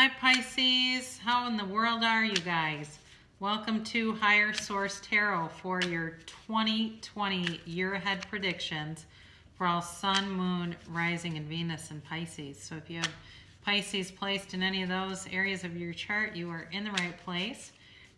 Hi Pisces, how in the world are you guys? Welcome to Higher Source Tarot for your 2020 year ahead predictions for all Sun, Moon, Rising, and Venus in Pisces. So if you have Pisces placed in any of those areas of your chart, you are in the right place.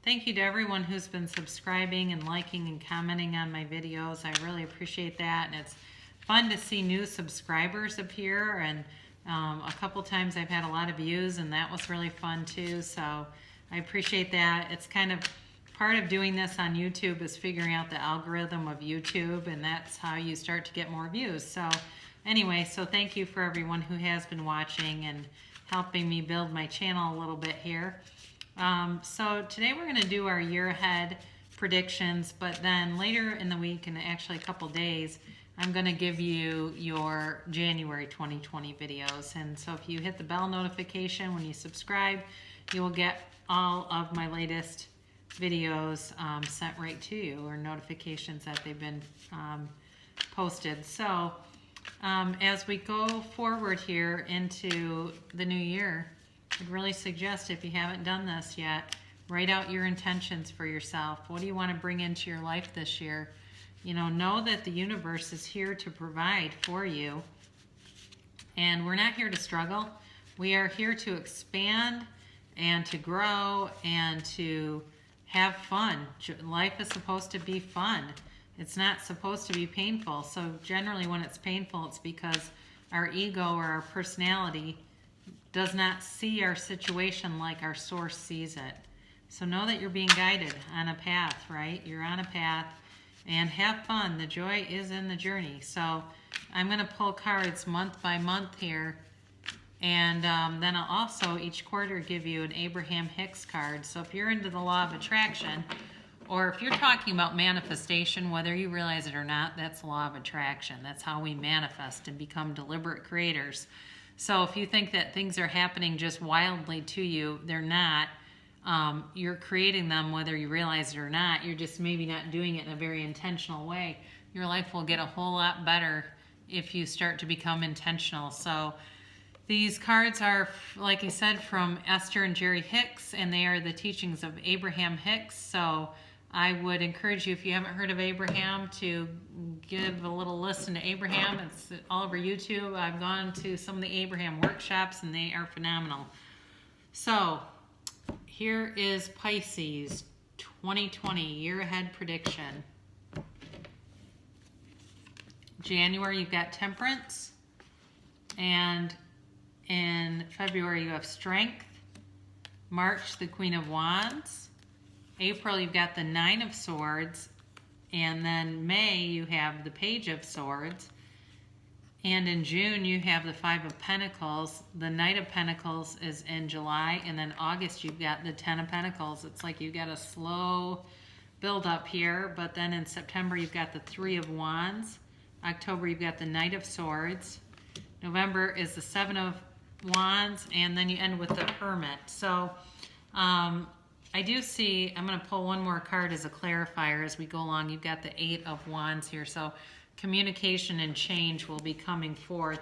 Thank you to everyone who's been subscribing and liking and commenting on my videos. I really appreciate that, and it's fun to see new subscribers appear, and a couple times I've had a lot of views, and that was really fun too, so I appreciate that. It's kind of part of doing this on YouTube is figuring out the algorithm of YouTube, and that's how you start to get more views. So anyway, so thank you for everyone who has been watching and helping me build my channel a little bit here. So today we're going to do our year ahead predictions, but then later in the week, and actually a couple days, I'm going to give you your January 2020 videos. And so if you hit the bell notification when you subscribe, you will get all of my latest videos sent right to you, or notifications that they've been posted. So as we go forward here into the new year, I'd really suggest, if you haven't done this yet, write out your intentions for yourself. What do you want to bring into your life this year? You know that the universe is here to provide for you. And we're not here to struggle. We are here to expand and to grow and to have fun. Life is supposed to be fun. It's not supposed to be painful. So generally when it's painful, it's because our ego or our personality does not see our situation like our source sees it. So know that you're being guided on a path, right? You're on a path. And have fun. The joy is in the journey. So I'm going to pull cards month by month here. And then I'll also each quarter give you an Abraham Hicks card. So if you're into the law of attraction, or if you're talking about manifestation, whether you realize it or not, that's the law of attraction. That's how we manifest and become deliberate creators. So if you think that things are happening just wildly to you, they're not. You're creating them whether you realize it or not. You're just maybe not doing it in a very intentional way. Your life will get a whole lot better if you start to become intentional. So these cards are, like I said, from Esther and Jerry Hicks, and they are the teachings of Abraham Hicks. So I would encourage you, if you haven't heard of Abraham, to give a little listen to Abraham. It's all over YouTube. I've gone to some of the Abraham workshops, and they are phenomenal. So here is Pisces 2020 year ahead prediction. January, you've got Temperance, and in February you have Strength. March, the Queen of Wands. April, you've got the Nine of Swords, and then May you have the Page of Swords. And in June, you have the Five of Pentacles. The Knight of Pentacles is in July. And then August, you've got the Ten of Pentacles. It's like you've got a slow build up here. But then in September, you've got the Three of Wands. October, you've got the Knight of Swords. November is the Seven of Wands. And then you end with the Hermit. So I do see, I'm going to pull one more card as a clarifier as we go along. You've got the Eight of Wands here. So communication and change will be coming forth.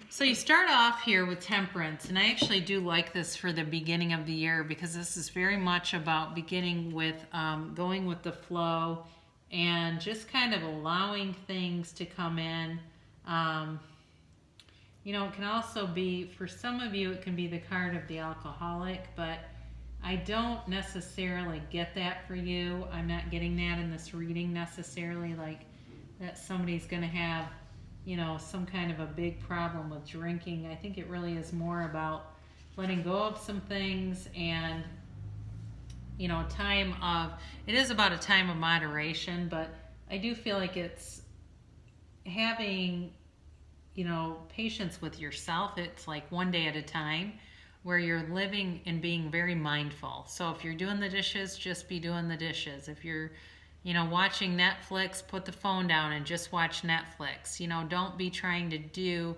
So you start off here with Temperance, and I actually do like this for the beginning of the year, because this is very much about beginning with going with the flow and just kind of allowing things to come in. You know, it can also be, for some of you, it can be the card of the alcoholic, but I don't necessarily get that for you. I'm not getting that in this reading necessarily, like that somebody's going to have, you know, some kind of a big problem with drinking. I think it really is more about letting go of some things, and, you know, it is about a time of moderation, but I do feel like it's having, you know, patience with yourself. It's like one day at a time, where you're living and being very mindful. So if you're doing the dishes, just be doing the dishes. If you're, you know, watching Netflix, put the phone down and just watch Netflix. You know, don't be trying to do,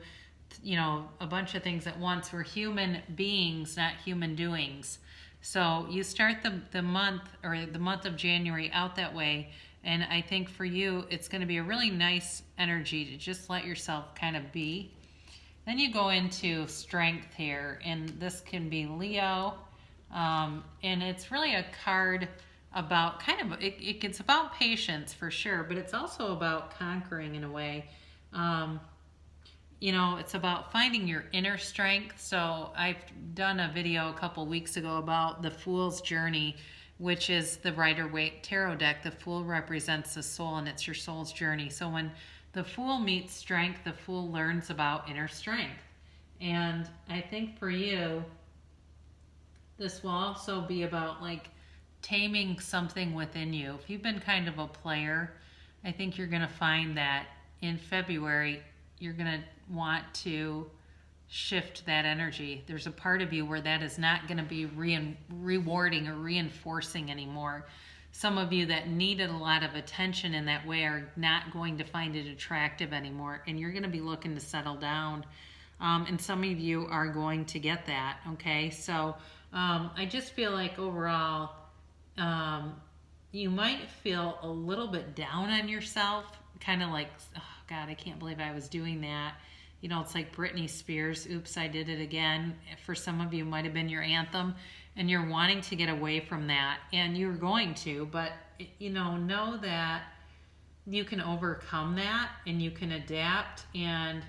you know, a bunch of things at once. We're human beings, not human doings. So you start the month, or the month of January, out that way. And I think for you, it's going to be a really nice energy to just let yourself kind of be. Then you go into strength here, and this can be Leo, and it's really a card about it's about patience for sure, but it's also about conquering in a way. It's about finding your inner strength. So I've done a video a couple weeks ago about the Fool's Journey, which is the Rider-Waite Tarot deck. The Fool represents the soul, and it's your soul's journey. So when the Fool meets strength, the Fool learns about inner strength. And I think for you, this will also be about like taming something within you. If you've been kind of a player, I think you're going to find that in February, you're going to want to shift that energy. There's a part of you where that is not going to be rewarding or reinforcing anymore. Some of you that needed a lot of attention in that way are not going to find it attractive anymore, and you're going to be looking to settle down. And some of you are going to get that, okay? So I just feel like overall, you might feel a little bit down on yourself, kind of like, oh God, I can't believe I was doing that. It's like Britney Spears, oops, I did it again. For some of you, it might have been your anthem, and you're wanting to get away from that, and you're going to, but, know that you can overcome that, and you can adapt, and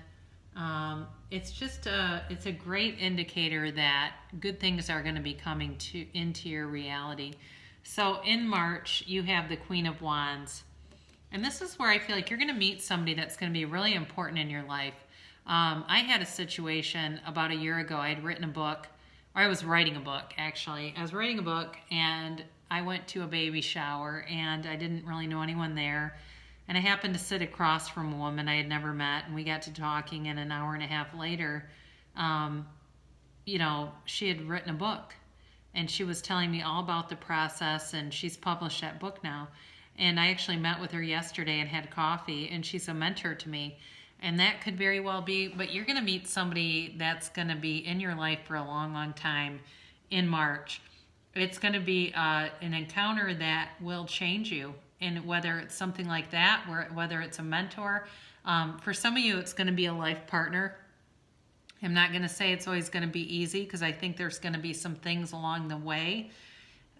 it's a great indicator that good things are going to be coming into your reality. So in March, you have the Queen of Wands. And this is where I feel like you're going to meet somebody that's going to be really important in your life. I had a situation about a year ago. I had written a book, or I was writing a book, actually. I was writing a book, and I went to a baby shower, and I didn't really know anyone there. And I happened to sit across from a woman I had never met, and we got to talking, and an hour and a half later, she had written a book, and she was telling me all about the process, and she's published that book now. And I actually met with her yesterday and had coffee, and she's a mentor to me. And that could very well be, but you're going to meet somebody that's going to be in your life for a long, long time in March. It's going to be an encounter that will change you. And whether it's something like that, whether it's a mentor, for some of you, it's going to be a life partner. I'm not going to say it's always going to be easy, because I think there's going to be some things along the way.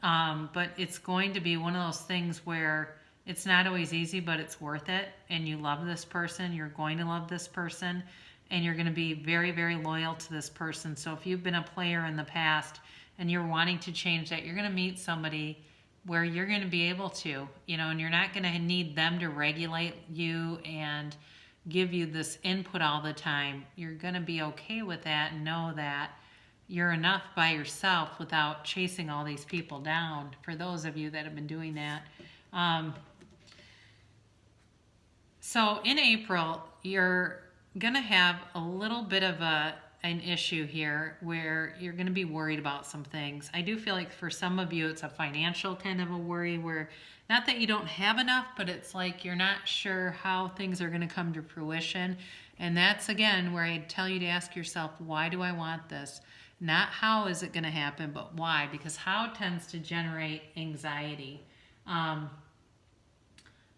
But it's going to be one of those things where it's not always easy, but it's worth it. And you love this person. You're going to love this person. And you're going to be very, very loyal to this person. So if you've been a player in the past and you're wanting to change that, you're going to meet somebody where you're going to be able to, and you're not going to need them to regulate you and give you this input all the time. You're going to be okay with that and know that you're enough by yourself without chasing all these people down, for those of you that have been doing that. So in April, you're going to have a little bit of an issue here where you're going to be worried about some things. I do feel like for some of you, it's a financial kind of a worry where, not that you don't have enough, but it's like you're not sure how things are going to come to fruition. And that's, again, where I tell you to ask yourself, why do I want this? Not how is it going to happen, but why? Because how tends to generate anxiety. I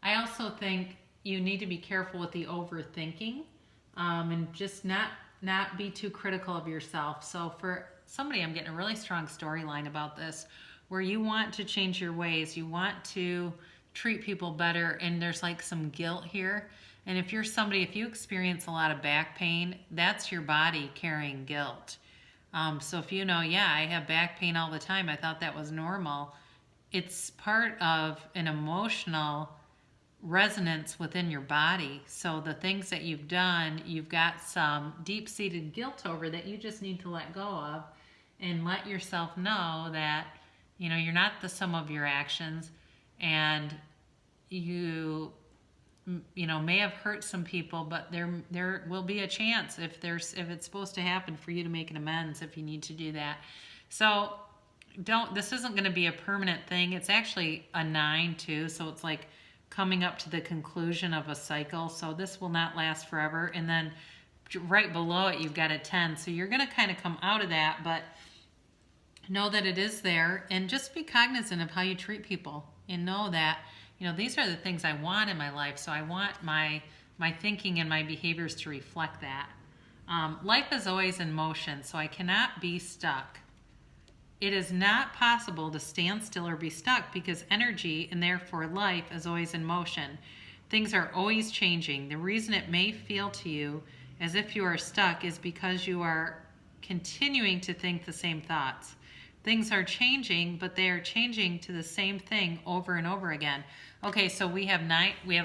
also think you need to be careful with the overthinking, and just not be too critical of yourself. So for somebody, I'm getting a really strong storyline about this, where you want to change your ways, you want to treat people better, and there's like some guilt here. And if you're somebody, if you experience a lot of back pain, that's your body carrying guilt. So if I have back pain all the time, I thought that was normal. It's part of an emotional resonance within your body. So the things that you've done, you've got some deep-seated guilt over that you just need to let go of, and let yourself know that, you're not the sum of your actions, and you may have hurt some people, but there will be a chance if it's supposed to happen for you to make an amends if you need to do that. So this isn't going to be a permanent thing. It's actually a 9 too, so it's like coming up to the conclusion of a cycle. So this will not last forever. And then right below it, you've got a 10. So you're going to kind of come out of that, but know that it is there, and just be cognizant of how you treat people, and know that, these are the things I want in my life. So I want my thinking and my behaviors to reflect that. Life is always in motion, so I cannot be stuck. It is not possible to stand still or be stuck because energy and therefore life is always in motion. Things are always changing. The reason it may feel to you as if you are stuck is because you are continuing to think the same thoughts. Things are changing, but they are changing to the same thing over and over again. Okay, so we have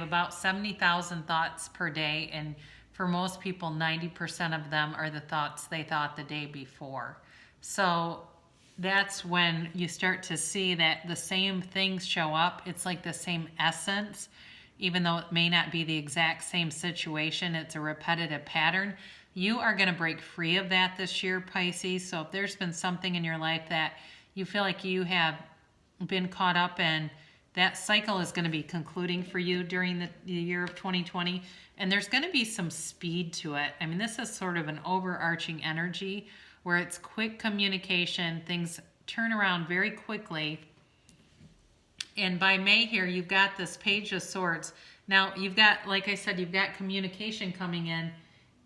about 70,000 thoughts per day, and for most people, 90% of them are the thoughts they thought the day before. So that's when you start to see that the same things show up. It's like the same essence, even though it may not be the exact same situation. It's a repetitive pattern. You are going to break free of that this year, Pisces. So if there's been something in your life that you feel like you have been caught up in, that cycle is going to be concluding for you during the year of 2020. And there's going to be some speed to it. I mean, this is sort of an overarching energy where it's quick communication. Things turn around very quickly. And by May here, you've got this Page of Swords. Now, you've got, like I said, you've got communication coming in.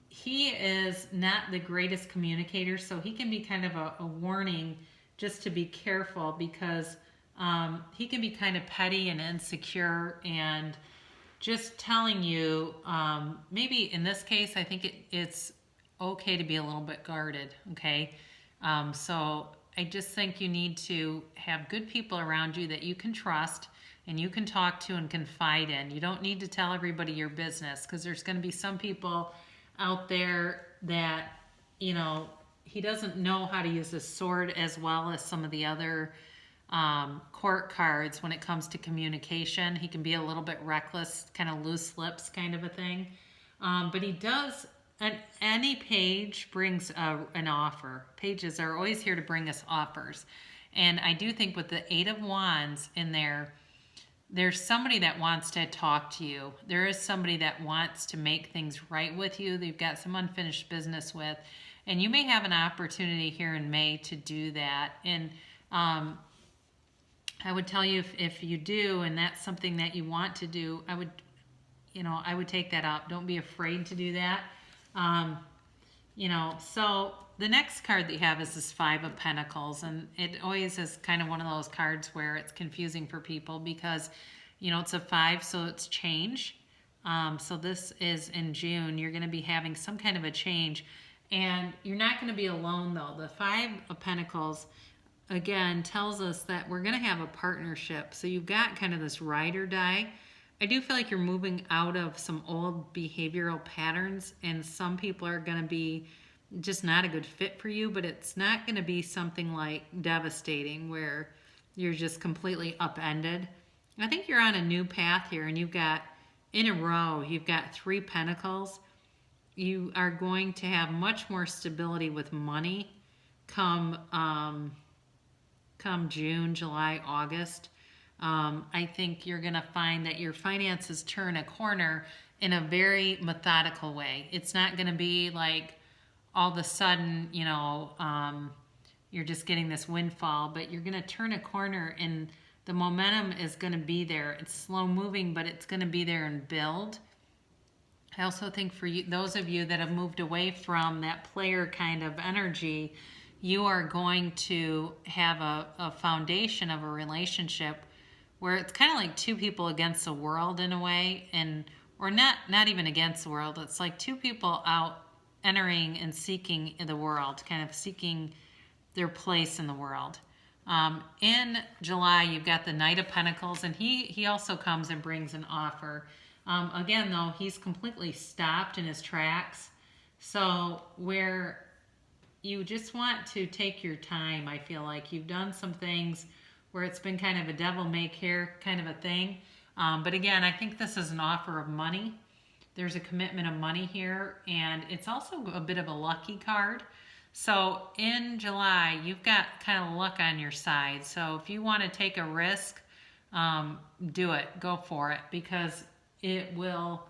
He is not the greatest communicator, so he can be kind of a warning just to be careful, because he can be kind of petty and insecure and just telling you, maybe in this case, I think it's okay to be a little bit guarded, okay? So I just think you need to have good people around you that you can trust and you can talk to and confide in. You don't need to tell everybody your business, because there's going to be some people out there that, you know, he doesn't know how to use the sword as well as some of the other court cards when it comes to communication. He can be a little bit reckless, kind of loose lips kind of a thing. But he does, any page brings an offer. Pages are always here to bring us offers. And I do think with the Eight of Wands in there, there's somebody that wants to talk to you. There is somebody that wants to make things right with you. They've got some unfinished business with. And you may have an opportunity here in May to do that. And I would tell you if you do, and that's something that you want to do, I would take that up. Don't be afraid to do that. So the next card that you have is this Five of Pentacles, and it always is kind of one of those cards where it's confusing for people because, it's a 5, so it's change. So this is in June. You're going to be having some kind of a change, and you're not going to be alone though. The Five of Pentacles, again, tells us that we're going to have a partnership. So you've got kind of this ride or die. I do feel like you're moving out of some old behavioral patterns, and some people are going to be just not a good fit for you, but it's not going to be something like devastating where you're just completely upended. I think you're on a new path here, and you've got, in a row, you've got 3 Pentacles. You are going to have much more stability with money come June, July, August. I think you're going to find that your finances turn a corner in a very methodical way. It's not going to be like all of a sudden, you're just getting this windfall, but you're going to turn a corner and the momentum is going to be there. It's slow moving, but it's going to be there and build. I also think for you, those of you that have moved away from that player kind of energy, you are going to have a foundation of a relationship where it's kind of like 2 people against the world in a way, or not even against the world. It's like 2 people out entering and seeking the world, kind of seeking their place in the world. In July, you've got the Knight of Pentacles, and he also comes and brings an offer. Again, though, he's completely stopped in his tracks. So where you just want to take your time, I feel like you've done some things where it's been kind of a devil-may-care kind of a thing. But again, I think this is an offer of money. There's a commitment of money here, and it's also a bit of a lucky card. So in July, you've got kind of luck on your side. So if you want to take a risk, do it. Go for it, because it will,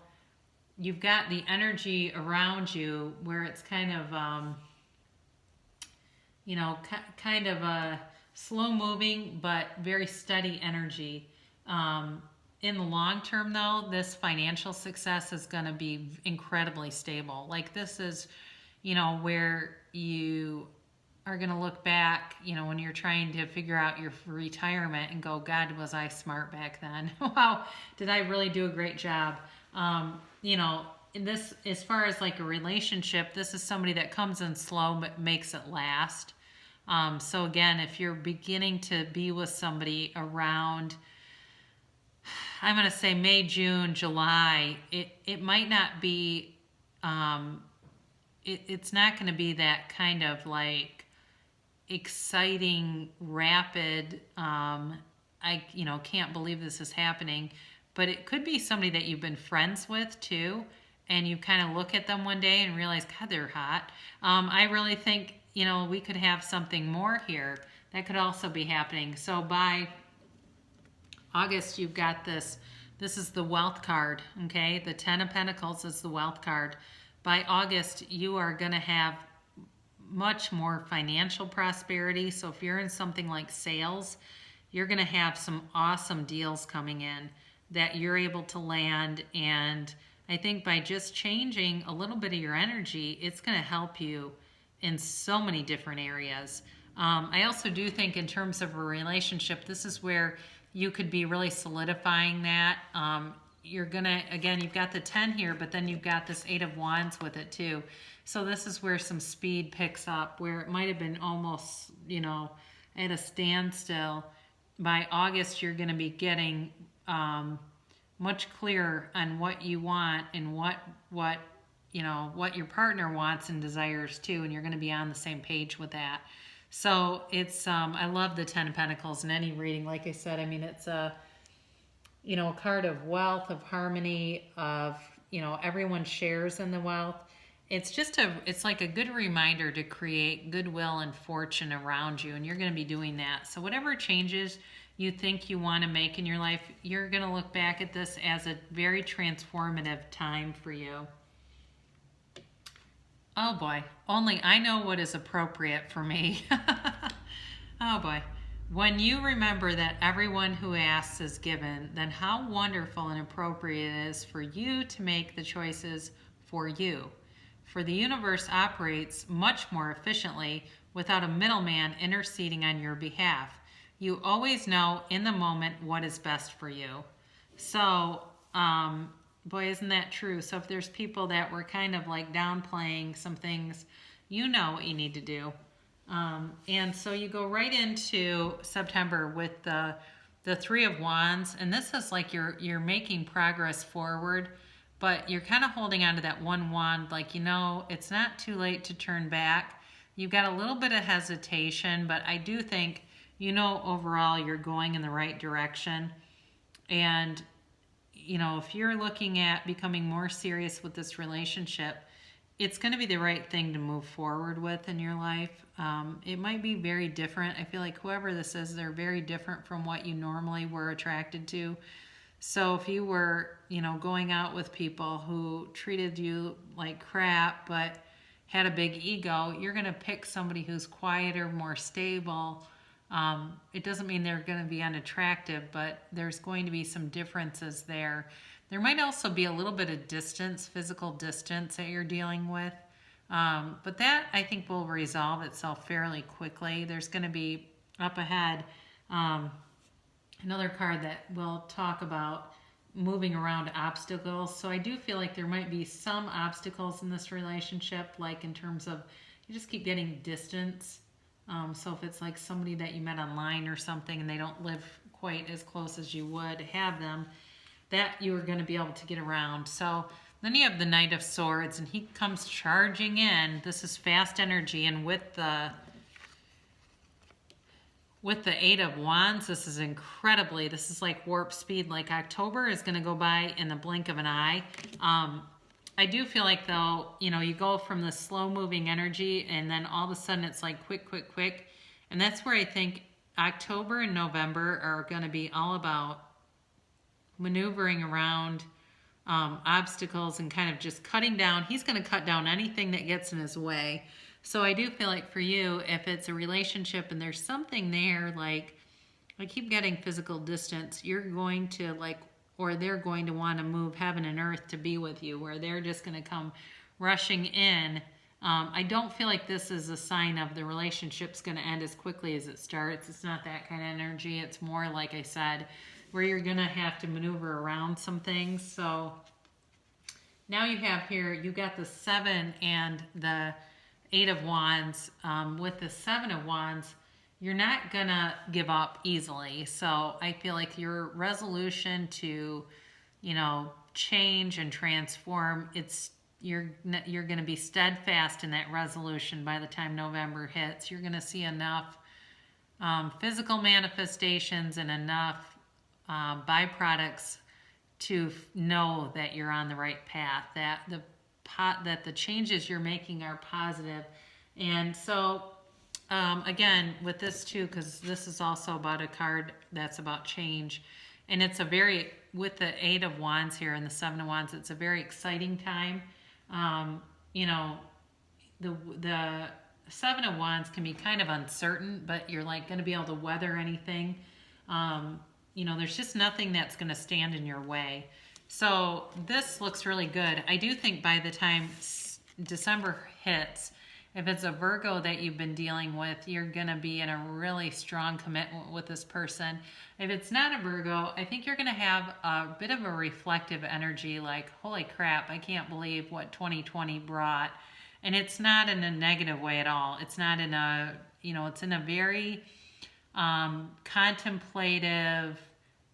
you've got the energy around you where it's kind of, kind of a slow moving but very steady energy. In the long term, though, this financial success is going to be incredibly stable. Like this is, where you are going to look back, when you're trying to figure out your retirement and go, God, was I smart back then? Wow, did I really do a great job? In this, as far as like a relationship, this is somebody that comes in slow but makes it last. So again, if you're beginning to be with somebody around, I'm going to say May, June, July, it might not be, it's not going to be that kind of like exciting, rapid, I can't believe this is happening, but it could be somebody that you've been friends with too, and you kind of look at them one day and realize, God, they're hot. I really think, we could have something more here. That could also be happening. So by August, you've got this. This is the wealth card, okay? The Ten of Pentacles is the wealth card. By August, you are going to have much more financial prosperity. So if you're in something like sales, you're going to have some awesome deals coming in that you're able to land. And I think by just changing a little bit of your energy, it's going to help you in so many different areas. I also do think in terms of a relationship, this is where you could be really solidifying that. You're going to, again, you've got the 10 here, but then you've got this 8 of Wands with it too. So this is where some speed picks up, where it might have been almost, at a standstill. By August, you're going to be getting much clearer on what you want and what your partner wants and desires too, and you're going to be on the same page with that. So it's, I love the 10 of Pentacles in any reading. Like I said, I mean, it's a card of wealth, of harmony, of, everyone shares in the wealth. It's just it's like a good reminder to create goodwill and fortune around you, and you're going to be doing that. So whatever changes you think you want to make in your life, you're going to look back at this as a very transformative time for you. Oh boy, only I know what is appropriate for me. Oh boy. When you remember that everyone who asks is given, then how wonderful and appropriate it is for you to make the choices for you. For the universe operates much more efficiently without a middleman interceding on your behalf. You always know in the moment what is best for you. So, boy, isn't that true? So if there's people that were kind of like downplaying some things, you know what you need to do. And so you go right into September with the 3 of Wands, and this is like you're making progress forward, but you're kind of holding on to that one wand, like, it's not too late to turn back. You've got a little bit of hesitation, but I do think, overall you're going in the right direction. And, if you're looking at becoming more serious with this relationship, it's going to be the right thing to move forward with in your life. It might be very different. I feel like whoever this is, they're very different from what you normally were attracted to. So if you were, going out with people who treated you like crap, but had a big ego, you're going to pick somebody who's quieter, more stable. It doesn't mean they're going to be unattractive, but there's going to be some differences there. There might also be a little bit of distance, physical distance that you're dealing with. But that, I think, will resolve itself fairly quickly. There's going to be up ahead another card that will talk about moving around obstacles. So I do feel like there might be some obstacles in this relationship, like in terms of you just keep getting distance. So if it's like somebody that you met online or something and they don't live quite as close as you would have them, that you are going to be able to get around. So then you have the Knight of Swords, and he comes charging in. This is fast energy, and with the 8 of Wands, this is like warp speed. Like October is going to go by in the blink of an eye. I do feel like, though, you go from the slow-moving energy, and then all of a sudden it's like quick, quick, quick. And that's where I think October and November are going to be all about maneuvering around obstacles and kind of just cutting down. He's going to cut down anything that gets in his way. So I do feel like for you, if it's a relationship and there's something there, like I keep getting physical distance, you're going to or they're going to want to move heaven and earth to be with you, where they're just going to come rushing in I don't feel like this is a sign of the relationship's going to end as quickly as it starts. It's not that kind of energy. It's more, like I said, where you're going to have to maneuver around some things. So now you have here, you got the 7 and the 8 of Wands. With the 7 of Wands, you're not going to give up easily. So I feel like your resolution to, you know, change and transform, you're going to be steadfast in that resolution by the time November hits. You're going to see enough physical manifestations and enough byproducts to know that you're on the right path, that the changes you're making are positive. And so again, with this too, because this is also about a card that's about change, and it's with the 8 of Wands here and the 7 of Wands, it's a very exciting time. You know, the 7 of Wands can be kind of uncertain, but you're like going to be able to weather anything. You know, there's just nothing that's going to stand in your way. So this looks really good. I do think by the time December hits, if it's a Virgo that you've been dealing with, you're going to be in a really strong commitment with this person. If it's not a Virgo, I think you're going to have a bit of a reflective energy, like, holy crap, I can't believe what 2020 brought. And it's not in a negative way at all. It's not in a, you know, it's in a very contemplative,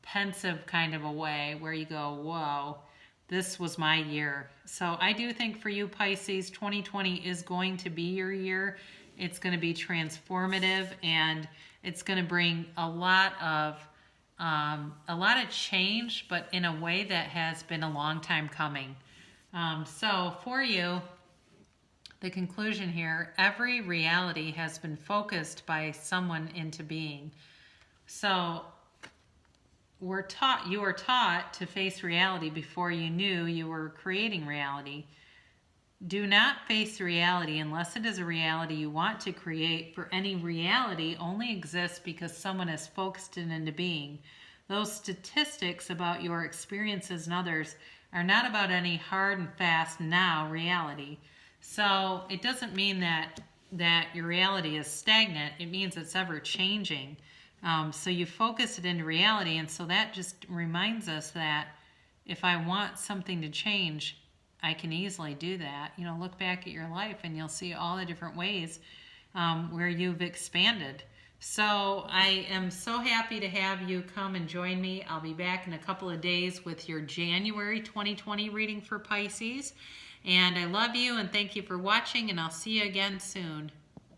pensive kind of a way where you go, whoa, this was my year. So I do think for you, Pisces, 2020 is going to be your year. It's going to be transformative, and it's going to bring a lot of change, but in a way that has been a long time coming. So for you, the conclusion here, every reality has been focused by someone into being. So you were taught to face reality before you knew you were creating reality. Do not face reality unless it is a reality you want to create, for any reality only exists because someone has focused it into being. Those statistics about your experiences and others are not about any hard and fast now reality. So it doesn't mean that your reality is stagnant. It means it's ever changing. So you focus it into reality, and so that just reminds us that if I want something to change, I can easily do that. You know, look back at your life and you'll see all the different ways where you've expanded. So I am so happy to have you come and join me. I'll be back in a couple of days with your January 2020 reading for Pisces. And I love you and thank you for watching, and I'll see you again soon.